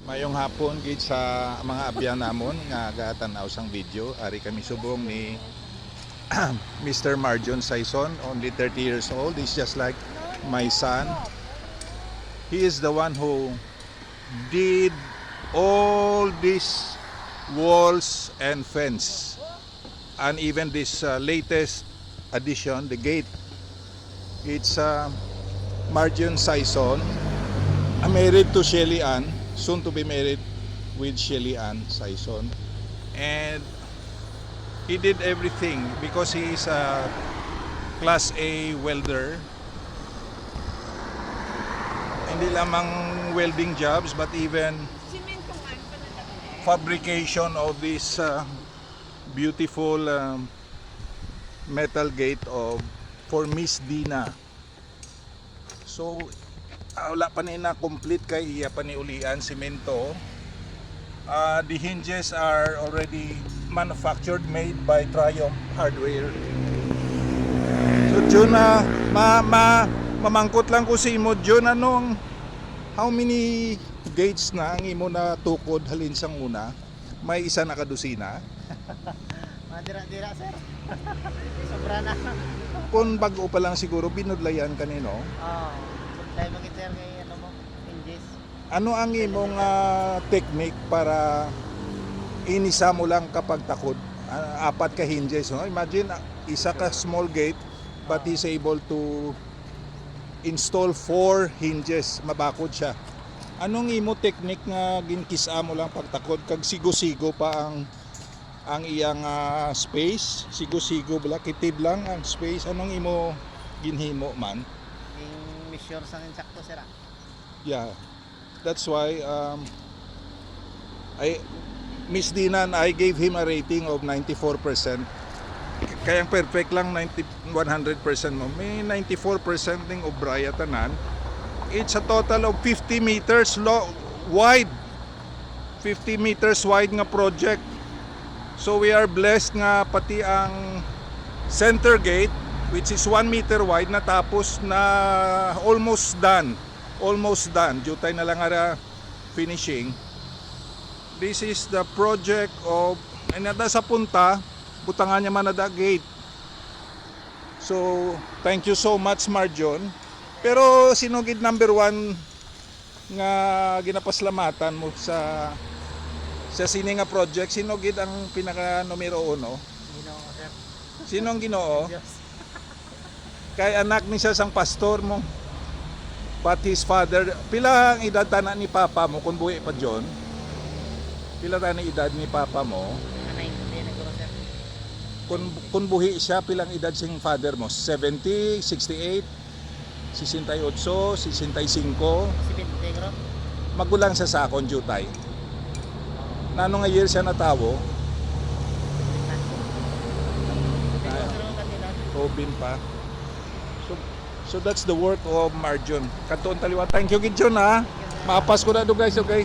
Mayong hapon gid sa mga abyan namon nga gatanaw sang video. Ari kami subong ni Mr. Marjon Saison, only 30 years old. He's just like my son. He is the one who did all these walls and fence, and even this latest addition, the gate. It's Marjon Saison, married to Shelly Ann, soon to be married with Shelly Ann Saison, and he did everything because he is a class A welder. Hindi lamang welding jobs but even fabrication of this beautiful metal gate for Miss Dina. So wala pa ni na complete kay iya pa ni ulian semento. The hinges are already manufactured, made by Triumph Hardware. So Jun, mamangkot lang ko si imo Jun, how many gates na ang imo na tukod halin sang una? May isa na kadusina? Madira-dira sir. Sobra na. Kung bago pa lang siguro binudlayan kanino? Oo. Dahil magit sir kay ano mo, hinges. Ano ang imong technique para inisa mo lang kapag takod? Apat ka hinges, no? Imagine isa ka small gate but he's able to install 4 hinges, mabakod siya. Anong imo technique nga ginkisa mo lang pagtakod kag sigo-sigo pa ang iyang space, sigo-sigo bala kitid lang ang space, anong imo ginhimo man? Yung measure sang insakto sir. Yeah. That's why Miss Dinan, I gave him a rating of 94%. Kaya perfect lang 100% mo. May 94% ding obraya tanan. It's a total of 50 meters wide. 50 meters wide nga project. So we are blessed nga pati ang center gate, which is 1 meter wide, natapos na almost done. Almost done. Jutay na lang ara finishing. This is the project of nada sa punta, butangan niya man nada gate. So, thank you so much Marjon. Pero sinugid number 1 nga ginapaslamatan mo sa sini nga project, sinugid ang pinaka numero 1? Ginoo sir. Sino ang Ginoo? Diyos. Kay anak ni siya sang pastor mo. But his father, pila ang edad tana ni papa mo kung buhi pa John? Pila tana edad ni papa mo? 90 na guro sir. Kung buhi siya, pilang edad sing father mo? 70, 68, 68, 65? 70 guro. Magulang sa sakon, jutay. Nano nga year siya natawo? Robin pa. So that's the work of Marjon. Kantoon taliwa. Thank you gid John ha. Mapas ko na do guys, okay?